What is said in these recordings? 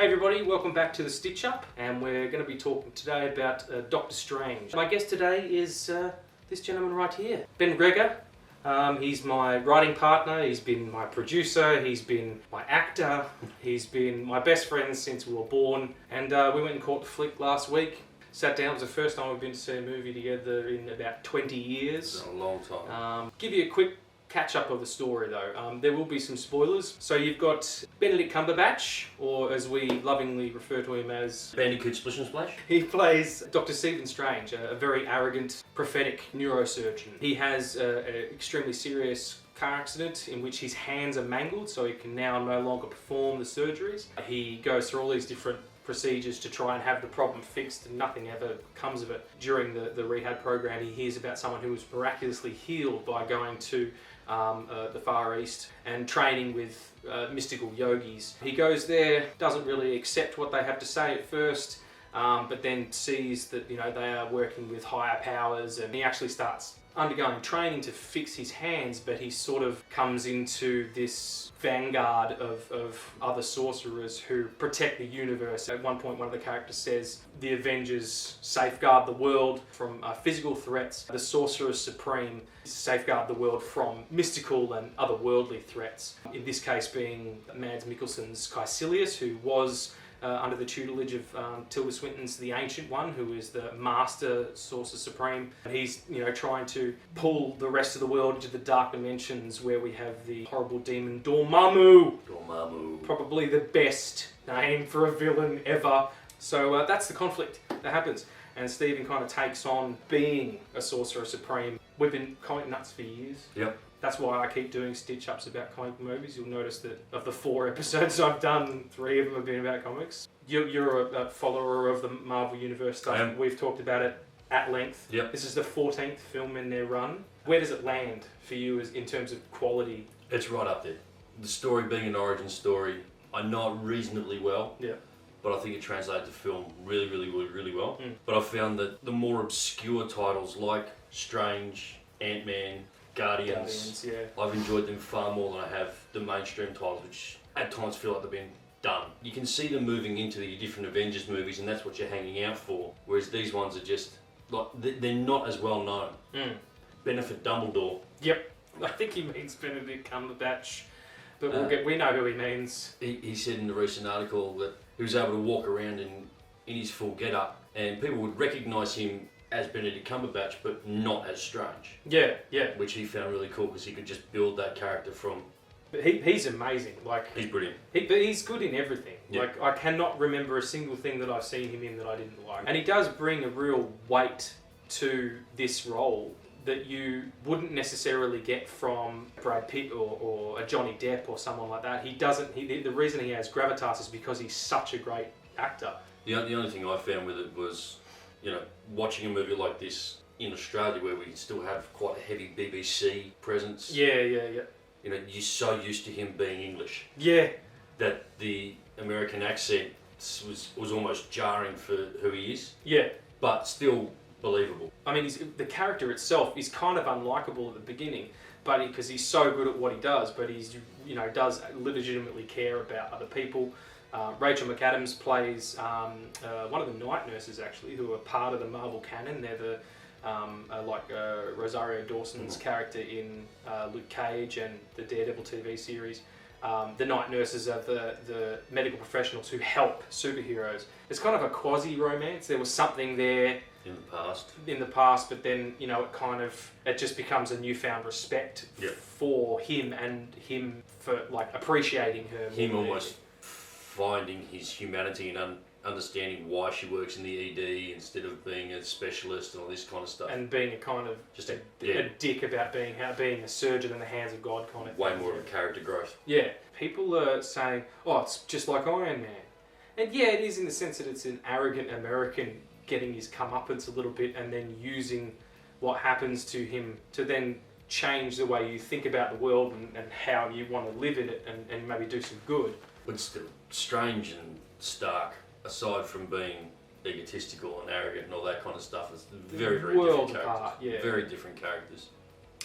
Hey everybody, welcome back to the Stitch Up, and we're going to be talking today about Doctor Strange. My guest today is this gentleman right here, Ben Gregor. He's my writing partner, he's been my producer, he's been my actor, he's been my best friend since we were born, and we went and caught the flick last week. Sat down, it was the first time we've been to see a movie together in about 20 years. It's been a long time. Give you a quick catch up of the story though. There will be some spoilers. So you've got Benedict Cumberbatch, or as we lovingly refer to him as Bandicoot Splish and Splash? he plays Dr. Stephen Strange, a very arrogant, prophetic neurosurgeon. He has an extremely serious car accident in which his hands are mangled, so he can now no longer perform the surgeries. He goes through all these different procedures to try and have the problem fixed, and nothing ever comes of it. During the rehab program, he hears about someone who was miraculously healed by going to the Far East and training with mystical yogis. He goes there, doesn't really accept what they have to say at first, but then sees that they are working with higher powers, and he actually starts undergoing training to fix his hands, but he sort of comes into this vanguard of other sorcerers who protect the universe. At one point, one of the characters says, the Avengers safeguard the world from physical threats. The Sorcerer Supreme safeguard the world from mystical and otherworldly threats. In this case being Mads Mikkelsen's Caecilius, who was under the tutelage of Tilda Swinton's The Ancient One, who is the Master Sorcerer Supreme. He's trying to pull the rest of the world into the dark dimensions where we have the horrible demon Dormammu. Dormammu. Probably the best name for a villain ever. So that's the conflict that happens. And Stephen kind of takes on being a Sorcerer Supreme. We've been comic nuts for years. Yep. That's why I keep doing stitch-ups about comic movies. You'll notice that of the 4 episodes I've done, 3 of them have been about comics. You're a follower of the Marvel Universe stuff. We've talked about it at length. Yep. This is the 14th film in their run. Where does it land for you in terms of quality? It's right up there. The story being an origin story, I know it reasonably well. Yeah. But I think it translated to film really well. But I found that the more obscure titles like Strange, Ant-Man, Guardians, yeah. I've enjoyed them far more than I have the mainstream titles, which at times feel like they've been done. You can see them moving into the different Avengers movies, and that's what you're hanging out for. Whereas these ones are just like they're not as well known. Benefit Dumbledore. Yep. I think he means Benedict Cumberbatch, but we know who he means. He said in the recent article that he was able to walk around in his full get-up, and people would recognise him as Benedict Cumberbatch, but not as Strange. Yeah. Which he found really cool because he could just build that character from. But he's amazing. He's brilliant. But he's good in everything. Yeah. I cannot remember a single thing that I've seen him in that I didn't like. And he does bring a real weight to this role that you wouldn't necessarily get from Brad Pitt or a Johnny Depp or someone like that. He doesn't. The reason he has gravitas is because he's such a great actor. The only thing I found with it was, watching a movie like this in Australia where we still have quite a heavy BBC presence. Yeah. You're so used to him being English. Yeah. That the American accent was almost jarring for who he is. Yeah. But still believable. I mean, the character itself is kind of unlikable at the beginning, but because he's so good at what he does, but he's does legitimately care about other people. Rachel McAdams plays one of the night nurses actually, who are part of the Marvel canon. They're the Rosario Dawson's character in Luke Cage and the Daredevil TV series. The night nurses are the medical professionals who help superheroes. It's kind of a quasi-romance. There was something there in the past, but then it just becomes a newfound respect for him, and him for appreciating her. Him almost finding his humanity and understanding why she works in the ED instead of being a specialist and all this kind of stuff. And being a kind of just a dick about being a surgeon in the hands of God kind of way more of a character growth. Yeah. People are saying, oh, it's just like Iron Man. And yeah, it is in the sense that it's an arrogant American getting his comeuppance a little bit and then using what happens to him to then change the way you think about the world and how you want to live in it and maybe do some good. But still, Strange and Stark, aside from being egotistical and arrogant and all that kind of stuff, is very different characters. Apart, yeah. Very different characters.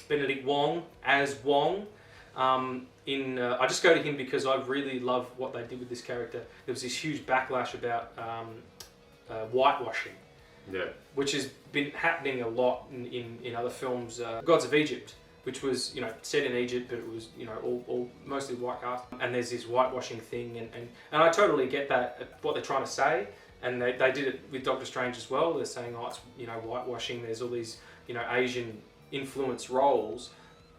Benedict Wong as Wong. I just go to him because I really love what they did with this character. There was this huge backlash about whitewashing, which has been happening a lot in other films. Gods of Egypt, which was set in Egypt, but it was all mostly white cast. And there's this whitewashing thing, and I totally get that what they're trying to say. And they did it with Doctor Strange as well. They're saying, oh, it's whitewashing. There's all these Asian influence roles,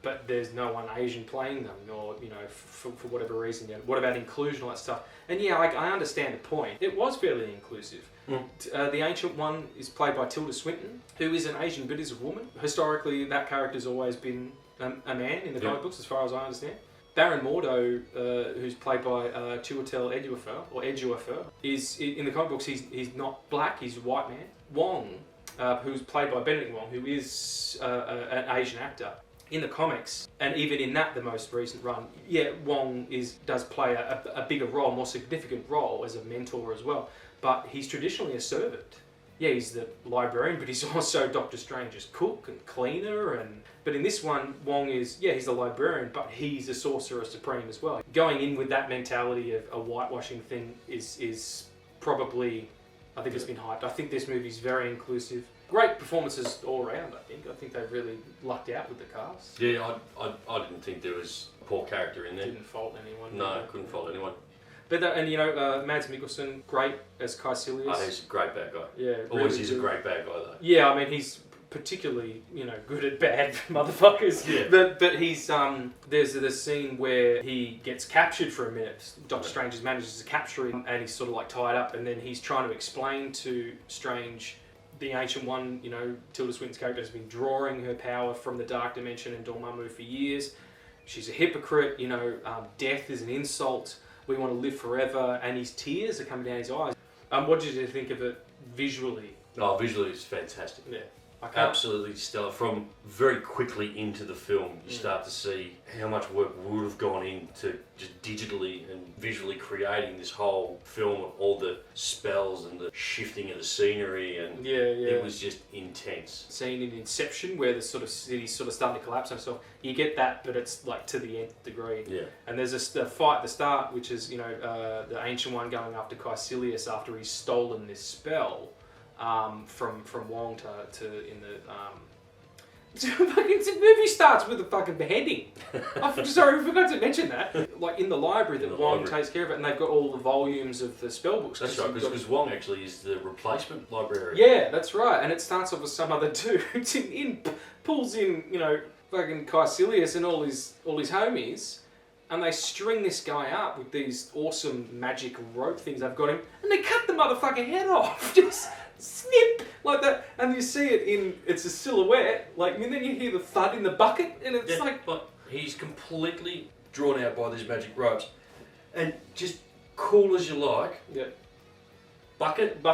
but there's no one Asian playing them, or for whatever reason. What about inclusion, all that stuff? And I understand the point. It was fairly inclusive. The Ancient One is played by Tilda Swinton, who is an Asian but is a woman. Historically, that character's always been a man in the comic books, as far as I understand. Baron Mordo, who's played by Chiwetel Ejiofor, is in the comic books. He's not black. He's a white man. Wong, who's played by Benedict Wong, who is an Asian actor. In the comics, and even in the most recent run, Wong does play a bigger role, more significant role as a mentor as well. But he's traditionally a servant. Yeah, he's the librarian, but he's also Doctor Strange's cook and cleaner. But in this one, Wong he's the librarian, but he's a sorcerer supreme as well. Going in with that mentality of a whitewashing thing is probably, I think it's been hyped. I think this movie's very inclusive. Great performances all around, I think. I think they really lucked out with the cast. Yeah, I didn't think there was a poor character in there. Didn't fault anyone. No, couldn't fault anyone. But Mads Mikkelsen, great as Caecilius. Oh, he's a great bad guy. Yeah, always really is good. a great bad guy though. Yeah, I mean he's particularly good at bad motherfuckers. Yeah. But he's there's the scene where he gets captured for a minute. Doctor Strange manages to capture him, and he's sort of like tied up, and then he's trying to explain to Strange. The Ancient One, Tilda Swinton's character has been drawing her power from the Dark Dimension and Dormammu for years. She's a hypocrite, death is an insult. We want to live forever, and his tears are coming down his eyes. What did you think of it visually? Oh, visually it's fantastic. Yeah. Absolutely stellar. From very quickly into the film, you start to see how much work would have gone into just digitally and visually creating this whole film, of all the spells and the shifting of the scenery, and it was just intense. Scene in Inception where the sort of city's sort of starting to collapse on itself. You get that, but it's like to the nth degree. Yeah. And there's a fight at the start, which is the Ancient One going after Caecilius after he's stolen this spell. From Wong to in the the movie starts with a fucking beheading. Sorry, I forgot to mention that. Like in the library that Wong takes care of it, and they've got all the volumes of the spell books. That's right, because Wong actually is the replacement librarian. Yeah, that's right. And it starts off with some other dude pulls in fucking Caecilius and all his homies. And they string this guy up with these awesome magic rope things they've got him, and they cut the motherfucking head off. Just snip like that, and you see it it's a silhouette. And then you hear the thud in the bucket, and it's like he's completely drawn out by these magic ropes, and just cool as you like. Yeah. Bucket.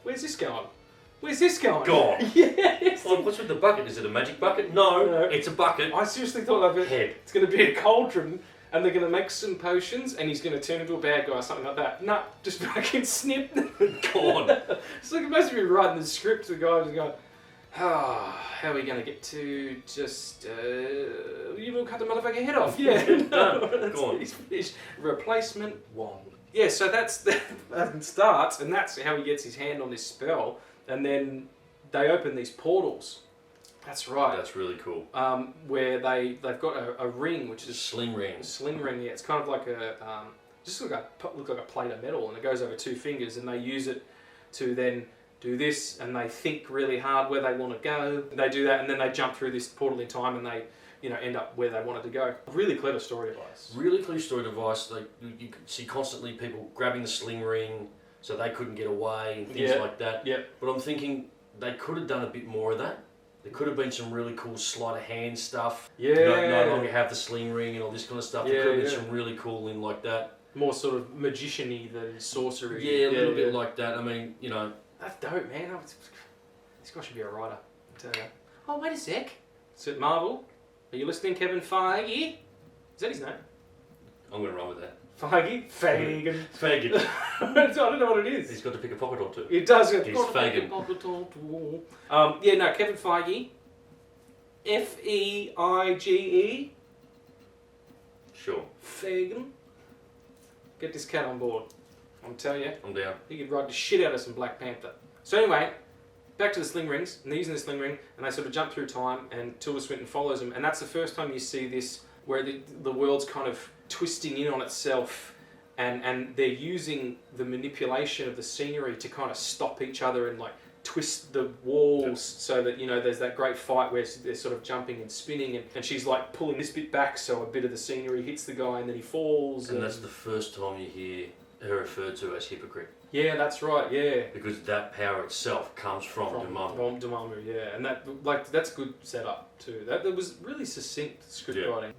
Where's this going? Where's this going? Gone. Yes. What's with the bucket? Is it a magic bucket? No, it's a bucket. I seriously thought head. It's going to be a cauldron. And they're going to make some potions, and he's going to turn into a bad guy or something like that. Nah, just fucking snip. Gone. It's like supposed to be writing the script. The guy was going, how are we going to get to just, you will cut the motherfucking head off. Yeah. Gone. He's finished. Replacement Wong. Yeah, so that starts, and that's how he gets his hand on this spell. And then they open these portals. That's right. That's really cool. Where they've got a ring, which is a sling ring. Sling ring, yeah. It's kind of like looks like a plate of metal, and it goes over 2 fingers, and they use it to then do this, and they think really hard where they want to go. They do that, and then they jump through this portal in time, and they end up where they wanted to go. Really clever story device. Really clever story device. You could see constantly people grabbing the sling ring so they couldn't get away and things like that. Yeah. But I'm thinking they could have done a bit more of that. There could have been some really cool sleight of hand stuff. Yeah. No longer have the sling ring and all this kind of stuff. Yeah, There could have been some really cool in like that. More sort of magician-y than sorcery. Yeah, a little bit like that. I mean, That's dope, man. This guy should be a writer. I tell you. Oh, wait a sec. Is it Marvel? Are you listening, Kevin Feige? Is that his name? I'm going to run with that. Feige? Fagan. Fagan. I don't know what it is. He's got to pick a pocket or two. He does. He's Fagan. Kevin Feige. Feige. Sure. Fagan, get this cat on board. I'm telling you. I'm down. He could ride the shit out of some Black Panther. So anyway, back to the sling rings, and they're using the sling ring, and they sort of jump through time, and Tilda Swinton follows them, and that's the first time you see this, where the world's kind of twisting in on itself, and they're using the manipulation of the scenery to kind of stop each other and like twist the walls so that, you know, there's that great fight where they're sort of jumping and spinning, and she's like pulling this bit back so a bit of the scenery hits the guy and then he falls. And that's the first time you hear her referred to as hypocrite. Yeah, that's right, yeah. Because that power itself comes from Dormammu. Dormammu, yeah. And that's good setup too. That was really succinct script writing.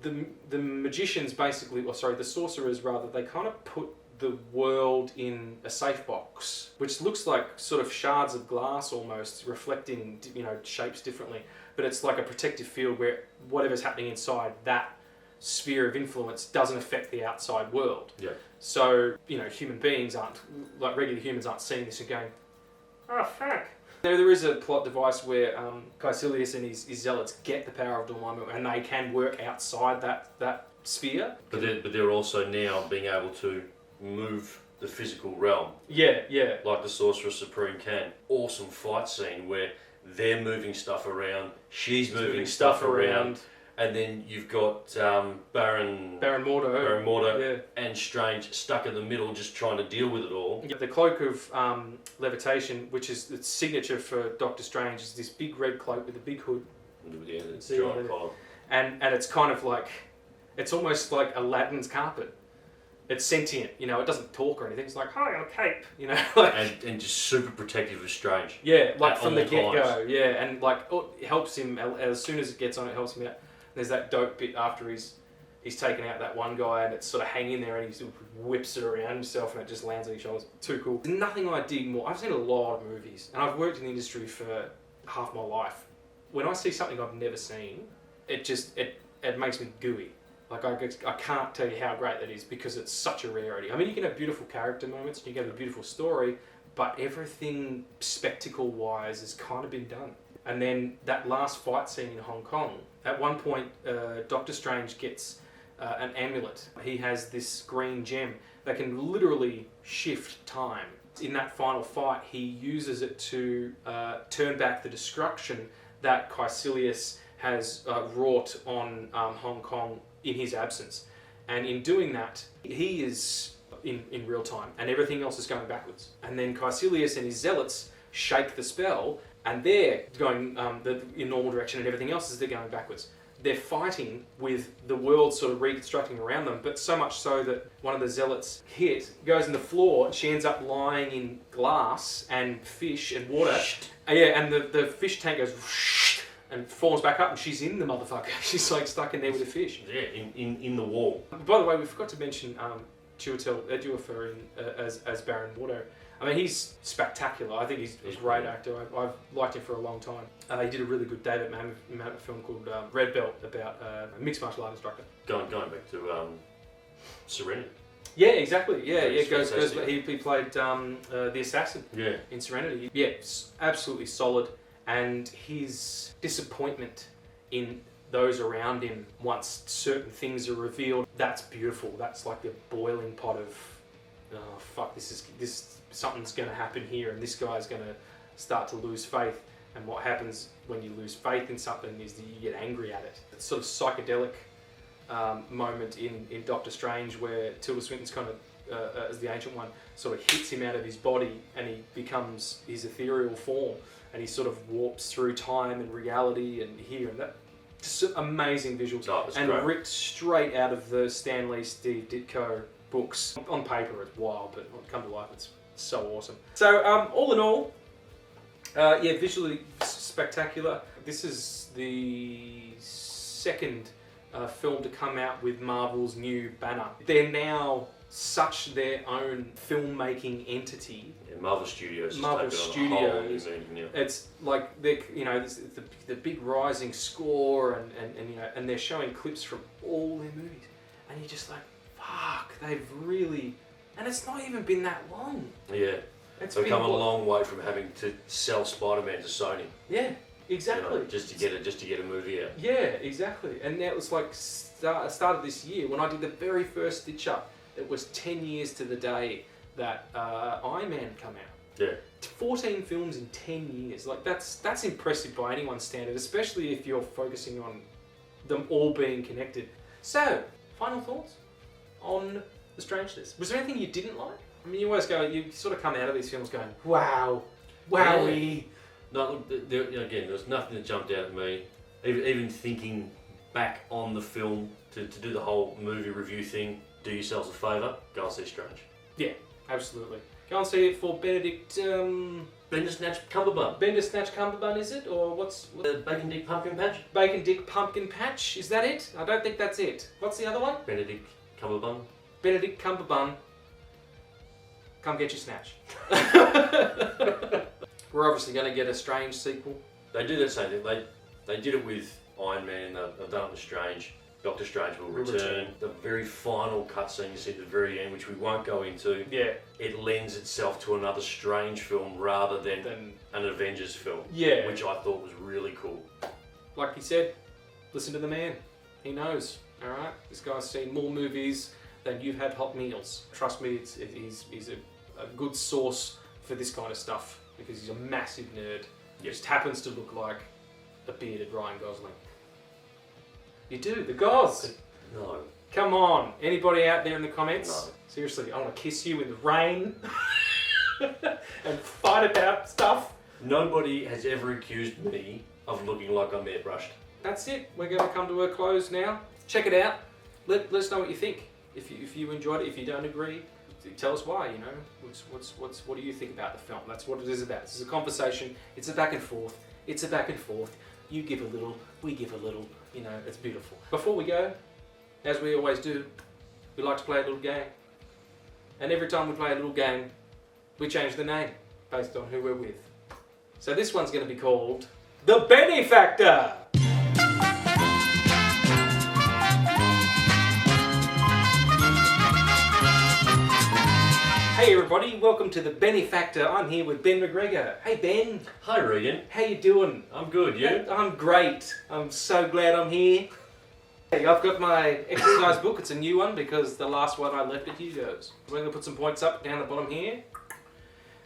The magicians basically, the sorcerers rather, they kind of put the world in a safe box, which looks like sort of shards of glass almost, reflecting, you know, shapes differently. But it's like a protective field where whatever's happening inside that sphere of influence doesn't affect the outside world. Yeah. So, you know, regular humans aren't seeing this and going, oh fuck. There is a plot device where Caecilius and his zealots get the power of Dormammu and they can work outside that sphere. But they're also now being able to move the physical realm. Yeah. Like the Sorcerer Supreme can. Awesome fight scene where they're moving stuff around, she's moving stuff around. And then you've got Baron Mordo and Strange stuck in the middle just trying to deal with it all. The cloak of levitation, which is the signature for Doctor Strange, is this big red cloak with a big hood. Yeah, it's giant collar. And it's kind of like, it's almost like Aladdin's carpet. It's sentient, you know, it doesn't talk or anything. It's like, hi, I'm a cape, you know. and just super protective of Strange. Yeah, like from the get-go, yeah. And like, it helps him, as soon as it gets on, it helps him out. There's that dope bit after he's taken out that one guy and it's sort of hanging there and he sort of whips it around himself and it just lands on his shoulders. Too cool. There's nothing I dig more. I've seen a lot of movies and I've worked in the industry for half my life. When I see something I've never seen, it makes me gooey. Like I can't tell you how great that is because it's such a rarity. I mean, you can have beautiful character moments and you can have a beautiful story, but everything spectacle-wise has kind of been done. And then that last fight scene in Hong Kong, at one point, Doctor Strange gets an amulet. He has this green gem that can literally shift time. In that final fight, he uses it to turn back the destruction that Caecilius has wrought on Hong Kong in his absence. And in doing that, he is in real time, and everything else is going backwards. And then Caecilius and his zealots shake the spell, and they're going in normal direction, and everything else is they're going backwards. They're fighting with the world sort of reconstructing around them, but so much so that one of the zealots goes in the floor, and she ends up lying in glass and fish and water. And the fish tank goes and falls back up, and she's in the motherfucker. She's like stuck in there with the fish. Yeah, in the wall. By the way, we forgot to mention Chiwetel Ejiofor as Baron Mordo. I mean, he's spectacular. I think he's a great actor. I've liked him for a long time. He did a really good David Mamet film called Red Belt about a mixed martial art instructor. Going back to Serenity. Yeah, exactly. Yeah. He played the assassin in Serenity. Yeah, absolutely solid. And his disappointment in those around him once certain things are revealed, that's beautiful. That's like the boiling pot of, oh fuck, something's going to happen here, and this guy's going to start to lose faith. And what happens when you lose faith in something is that you get angry at it. It's sort of psychedelic moment in Doctor Strange where Tilda Swinton's kind of, as the Ancient One, sort of hits him out of his body and he becomes his ethereal form, and he sort of warps through time and reality and here and that. Just amazing visuals. And great. Ripped straight out of the Stan Lee, Steve Ditko books. On paper it's wild, but when it comes to life it's so awesome. So all in all, visually spectacular. This is the second film to come out with Marvel's new banner. They're now such their own filmmaking entity. Yeah, Marvel Studios. It's like the big rising score and they're showing clips from all their movies, and you're just like, fuck, they've really, and it's not even been that long. Yeah. They've come a long way from having to sell Spider-Man to Sony. Yeah. Exactly. You know, just to get a movie out. Yeah, exactly. And that was like start of this year when I did the very first stitch up. It was 10 years to the day that Iron Man came out. Yeah. 14 films in 10 years. Like that's impressive by anyone's standard, especially if you're focusing on them all being connected. So, final thoughts on The Strangeness. Was there anything you didn't like? I mean, you sort of come out of these films going, wow, wowie. Yeah. No, look, again, there was nothing that jumped out at me. Even thinking back on the film to do the whole movie review thing, do yourselves a favour, go and see Strange. Yeah, absolutely. Go and see it for Benedict... Bandersnatch Cumberbun. Bandersnatch Cumberbun, is it? Or what's... Bacon Dick Pumpkin Patch? Bacon Dick Pumpkin Patch, is that it? I don't think that's it. What's the other one? Benedict Cumberbun. Benedict Cumberbun. Come get your snatch. We're obviously going to get a Strange sequel. They do that same thing. They did it with Iron Man, they've done it with Strange. Doctor Strange will return. The very final cutscene you see at the very end, which we won't go into, it lends itself to another Strange film rather than an Avengers film, which I thought was really cool. Like he said, listen to the man. He knows, alright? This guy's seen more movies than you've had hot meals. Trust me, he's a good source for this kind of stuff because he's a massive nerd. He just happens to look like a bearded Ryan Gosling. You do, the Goz. No. Come on, anybody out there in the comments? No. Seriously, I want to kiss you in the rain and fight about stuff. Nobody has ever accused me of looking like I'm airbrushed. That's it. We're going to come to a close now. Check it out. Let us know what you think. If you enjoyed it, if you don't agree, tell us why. You know, what do you think about the film? That's what it is about. This is a conversation. It's a back and forth. You give a little, we give a little. You know, it's beautiful. Before we go, as we always do, we like to play a little game. And every time we play a little game, we change the name based on who we're with. So this one's going to be called The Benny Factor. Hey everybody, welcome to The Benny Factor. I'm here with Ben McGregor. Hey Ben. Hi Regan. How you doing? I'm good, you? I'm great. I'm so glad I'm here. Hey, I've got my exercise book. It's a new one because the last one I left at Hugo's. We're going to put some points up down the bottom here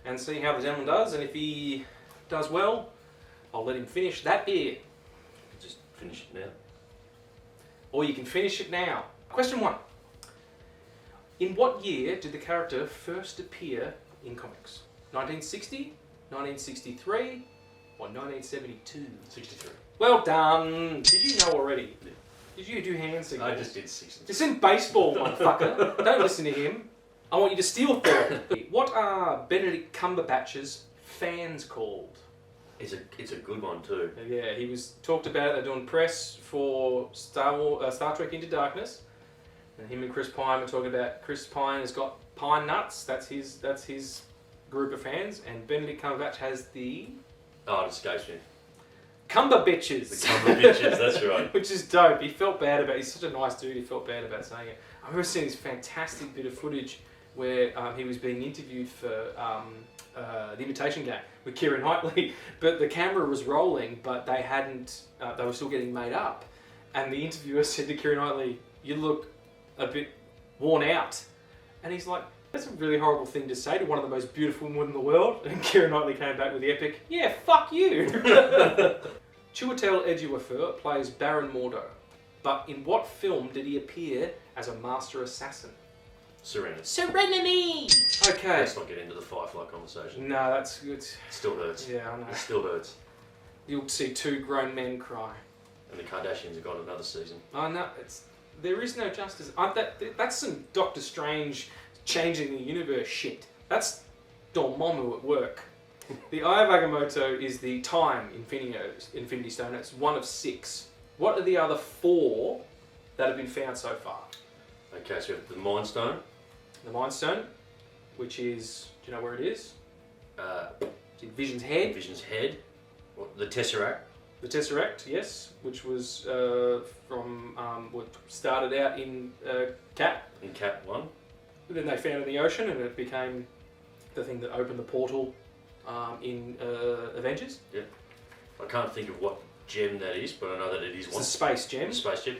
and see how the gentleman does. And if he does well, I'll let him finish that beer. Just finish it now. Or you can finish it now. Question 1. In what year did the character first appear in comics? 1960, 1963, or 1972? 63. Well done. Did you know already? Did you do hand signals? I just did 63. It's in baseball, motherfucker. Don't listen to him. I want you to steal third. What are Benedict Cumberbatch's fans called? It's a good one too. Yeah, he was talked about. They're doing press for Star Trek Into Darkness. And him and Chris Pine were talking about Chris Pine has got pine nuts. That's his group of fans. And Benedict Cumberbatch has the... Oh, it escapes me. Cumber Bitches. The Cumber Bitches, that's right. Which is dope. He felt bad about it. He's such a nice dude. He felt bad about saying it. I remember seeing this fantastic bit of footage where he was being interviewed for The Imitation Game with Keira Knightley. But the camera was rolling, but they hadn't... they were still getting made up. And the interviewer said to Keira Knightley, "You look a bit worn out." And he's like, "That's a really horrible thing to say to one of the most beautiful women in the world." And Keira Knightley came back with the epic, "Yeah, fuck you." Chiwetel Ejiofor plays Baron Mordo. But in what film did he appear as a master assassin? Serenity. Serenity! Okay. Let's not get into the Firefly conversation. No, that's good. It still hurts. Yeah, I know. It still hurts. You'll see 2 grown men cry. And the Kardashians have got another season. Oh no, there is no justice. That's some Doctor Strange changing the universe shit. That's Dormammu at work. The Eye of Agamotto is the time Infinity Stone. It's 1 of 6. What are the other 4 that have been found so far? Okay, so we have the Mind Stone. The Mind Stone, which is, do you know where it is? It's in Vision's head. Vision's head. The Tesseract. The Tesseract, yes, which was from what started out in Cap. In Cap 1. Then they found it in the ocean, and it became the thing that opened the portal in Avengers. Yeah. I can't think of what gem that is, but I know that it is It's one. a space gem. Space gem.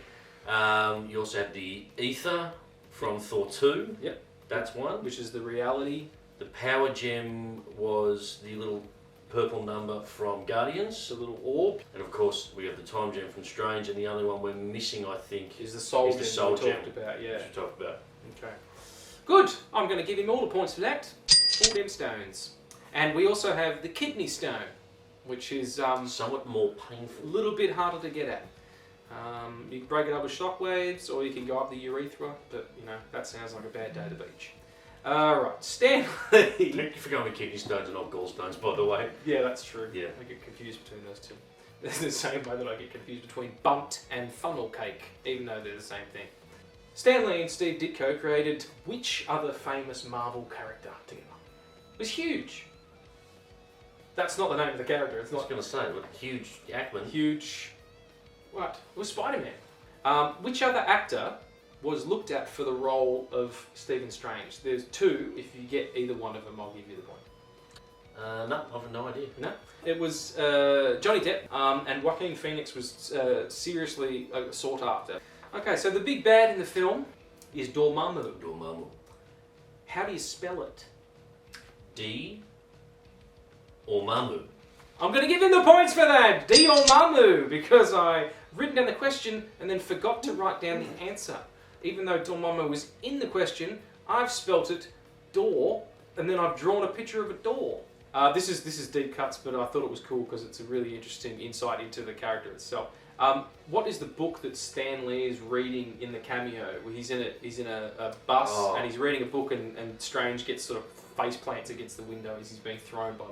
You also have the ether from Thor 2. Yep. That's one. Which is the reality. The power gem was the little purple number from Guardians. The little orb. And of course, we have the time gem from Strange, and the only one we're missing, I think, Is the soul is gem the soul we gem. talked about, yeah. which we talked about. Okay. Good. I'm going to give him all the points for that. All them stones. And we also have the kidney stone, which is Somewhat more a painful. little bit harder to get at. You can break it up with shockwaves, or you can go up the urethra, but you know, that sounds like a bad day at the beach. Alright, Stanley. Thank you for going with kidney stones and not gallstones, by the way. Yeah, that's true. Yeah. I get confused between those two. It's the same way that I get confused between bunt and funnel cake, even though they're the same thing. Stan Lee and Steve Ditko created which other famous Marvel character together? It was huge. That's not the name of the character. It's I was not going to say, what huge Ackman. huge. What? It was Spider-Man. Which other actor was looked at for the role of Stephen Strange? There's two. If you get either one of them, I'll give you the point. No, I've no idea. No, it was Johnny Depp, and Joaquin Phoenix was seriously sought after. Okay, so the big bad in the film is Dormammu. Dormammu. How do you spell it? D or Mamu. I'm going to give him the points for that! Dormammu, because I written down the question and then forgot to write down the answer. Even though Dormammu was in the question, I've spelt it door, and then I've drawn a picture of a door. This is deep cuts, but I thought it was cool because it's a really interesting insight into the character itself. What is the book that Stan Lee is reading in the cameo? Where he's in a bus and he's reading a book, and Strange gets sort of face plants against the window as he's being thrown by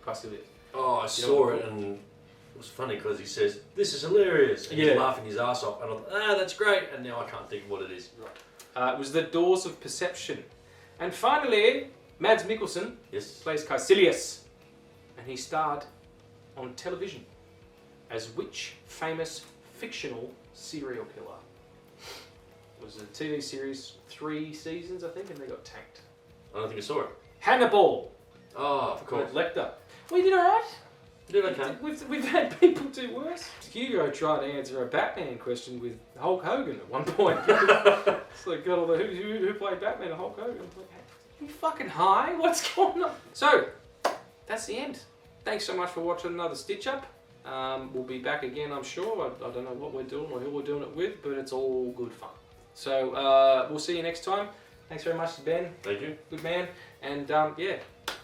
Caecilius. Oh, I saw it, and it was funny because he says, "This is hilarious," and he's laughing his ass off, and I thought, that's great, and now I can't think of what it is. It was the Doors of Perception. And finally, Mads Mikkelsen Yes. plays Caecilius, and he starred on television as which famous fictional serial killer? It was a TV series, 3 seasons I think, and they got tanked. I don't think I saw it. Hannibal! Oh, of course. Lecter. Well, you did alright. You did okay. We've had people do worse. Hugo tried to answer a Batman question with Hulk Hogan at one point. So got all the who played Batman and Hulk Hogan. I was like, hey, you fucking high? What's going on? So, that's the end. Thanks so much for watching another Stitch Up. We'll be back again, I'm sure. I don't know what we're doing or who we're doing it with, but it's all good fun. So, we'll see you next time. Thanks very much to Ben. Thank you. Good man. And yeah,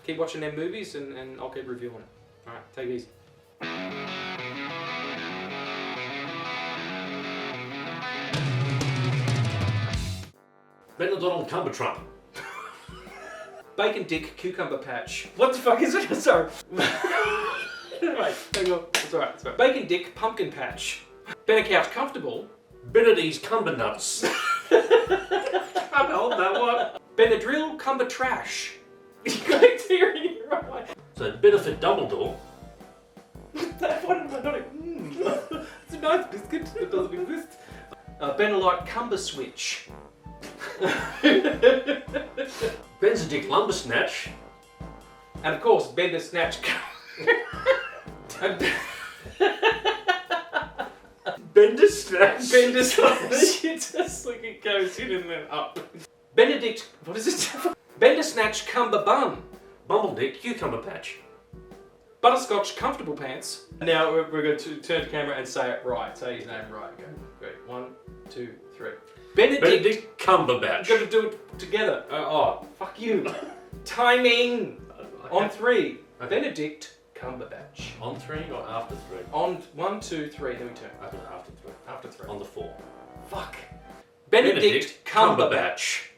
keep watching their movies and I'll keep reviewing it. Alright, take it easy. Ben the Donald Cumbertrump. Bacon Dick Cucumber Patch. What the fuck is it? Sorry. Wait, hang on. It's alright, it's alright. Bacon Dick Pumpkin Patch. Better Couch Comfortable. Benedict's Cumber Nuts. Can't hold that one. Benadryl Cumber Trash. You got a tear in your eye. So Benefit Dumbledore. That one, I got it. It's a nice biscuit that doesn't exist. Benelite Cumber Switch. Benedict Lumbersnatch. And of course, Bender Snatch. Bender Snatch. Bender Snatch. It's just like it goes in and then up. Benedict, what is it? Bender Snatch Cumber Bum. Bumbledick Cucumber Patch. Butterscotch Comfortable Pants. Now we're going to turn to camera and say it right. Say his name right. Okay. Great. 1, 2, 3. Benedict Cumberbatch. Got to do it together. Fuck you. Timing. On 3. Okay. Benedict Cumberbatch. On 3 or after 3? On 1, 2, 3. Then we turn. After 3. After 3. On the 4. Fuck. Benedict Cumberbatch.